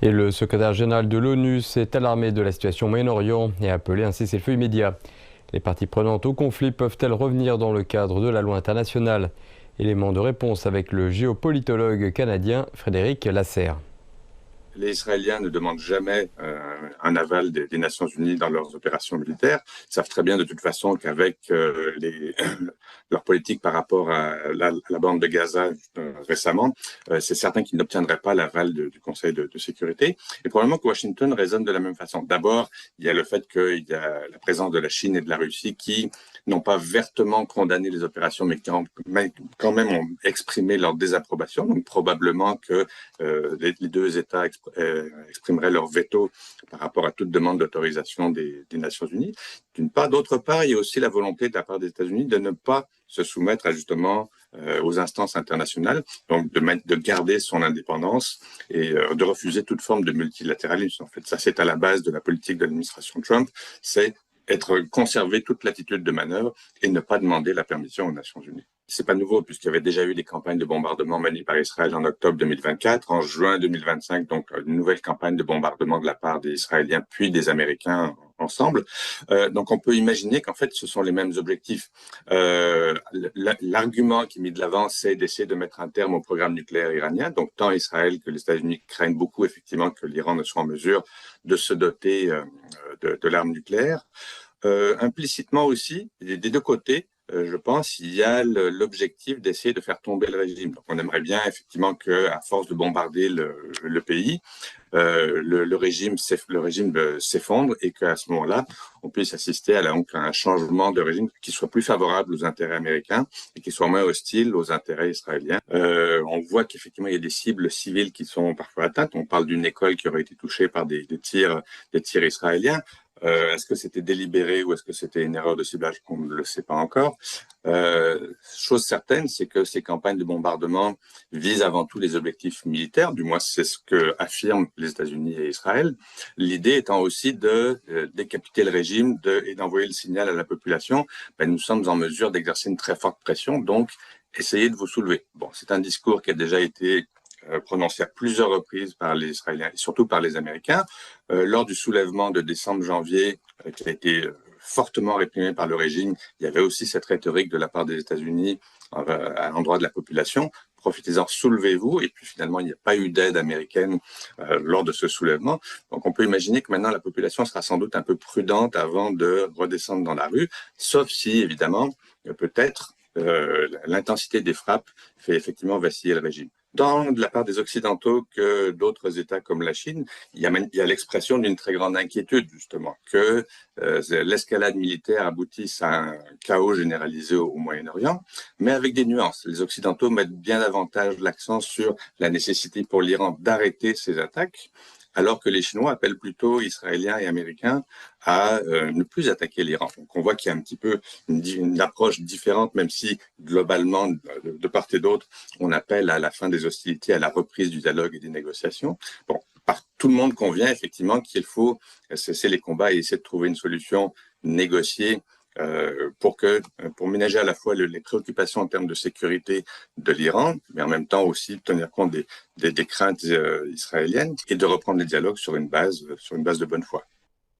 Et le secrétaire général de l'ONU s'est alarmé de la situation au Moyen-Orient et a appelé un cessez-le-feu immédiat. Les parties prenantes au conflit peuvent-elles revenir dans le cadre de la loi internationale? Élément de réponse avec le géopolitologue canadien Frédéric Lasserre. Les Israéliens ne demandent jamais un aval des Nations Unies dans leurs opérations militaires. Ils savent très bien de toute façon qu'avec leur politique par rapport à la bande de Gaza récemment, c'est certain qu'ils n'obtiendraient pas l'aval du Conseil de sécurité. Et probablement que Washington raisonne de la même façon. D'abord, il y a le fait qu'il y a la présence de la Chine et de la Russie qui n'ont pas vertement condamné les opérations, mais qui quand même ont exprimé leur désapprobation. Donc probablement que les deux États exprimeraient leur veto par rapport à toute demande d'autorisation des Nations Unies. D'une part, d'autre part, il y a aussi la volonté de la part des États-Unis de ne pas se soumettre justement aux instances internationales, donc de garder son indépendance et de refuser toute forme de multilatéralisme. En fait, ça c'est à la base de la politique de l'administration Trump, c'est conserver toute latitude de manœuvre et ne pas demander la permission aux Nations Unies. C'est pas nouveau puisqu'il y avait déjà eu des campagnes de bombardement menées par Israël en octobre 2024, en juin 2025, donc une nouvelle campagne de bombardement de la part des Israéliens puis des Américains ensemble. Donc on peut imaginer qu'en fait ce sont les mêmes objectifs. L'argument qui est mis de l'avant, c'est d'essayer de mettre un terme au programme nucléaire iranien. Donc tant Israël que les États-Unis craignent beaucoup effectivement que l'Iran ne soit en mesure de se doter de l'arme nucléaire. Implicitement aussi, des deux côtés, je pense, il y a l'objectif d'essayer de faire tomber le régime. Donc, on aimerait bien effectivement qu'à force de bombarder le pays, le régime s'effondre et qu'à ce moment-là, on puisse assister à un changement de régime qui soit plus favorable aux intérêts américains et qui soit moins hostile aux intérêts israéliens. On voit qu'effectivement, il y a des cibles civiles qui sont parfois atteintes. On parle d'une école qui aurait été touchée par des tirs israéliens. Est-ce que c'était délibéré ou est-ce que c'était une erreur de ciblage? On ne le sait pas encore. Chose certaine, c'est que ces campagnes de bombardement visent avant tout les objectifs militaires, du moins c'est ce que affirment les États-Unis et Israël. L'idée étant aussi de décapiter le régime et d'envoyer le signal à la population, ben, nous sommes en mesure d'exercer une très forte pression, donc essayez de vous soulever. Bon, c'est un discours qui a déjà été prononcé à plusieurs reprises par les Israéliens et surtout par les Américains. Lors du soulèvement de décembre-janvier, qui a été fortement réprimé par le régime, il y avait aussi cette rhétorique de la part des États-Unis à l'endroit de la population. Profitez-en, soulevez-vous. Et puis finalement, il n'y a pas eu d'aide américaine lors de ce soulèvement. Donc on peut imaginer que maintenant la population sera sans doute un peu prudente avant de redescendre dans la rue, sauf si évidemment, peut-être, l'intensité des frappes fait effectivement vaciller le régime. Dans de la part des Occidentaux que d'autres États comme la Chine, il y a l'expression d'une très grande inquiétude, justement, que l'escalade militaire aboutisse à un chaos généralisé au Moyen-Orient, mais avec des nuances. Les Occidentaux mettent bien davantage l'accent sur la nécessité pour l'Iran d'arrêter ses attaques, alors que les Chinois appellent plutôt Israéliens et Américains à ne plus attaquer l'Iran. Donc on voit qu'il y a un petit peu une approche différente, même si globalement, de part et d'autre, on appelle à la fin des hostilités, à la reprise du dialogue et des négociations. Bon, tout le monde convient effectivement qu'il faut cesser les combats et essayer de trouver une solution négociée pour ménager à la fois les préoccupations en termes de sécurité de l'Iran, mais en même temps aussi tenir compte des craintes israéliennes et de reprendre les dialogues sur une base de bonne foi.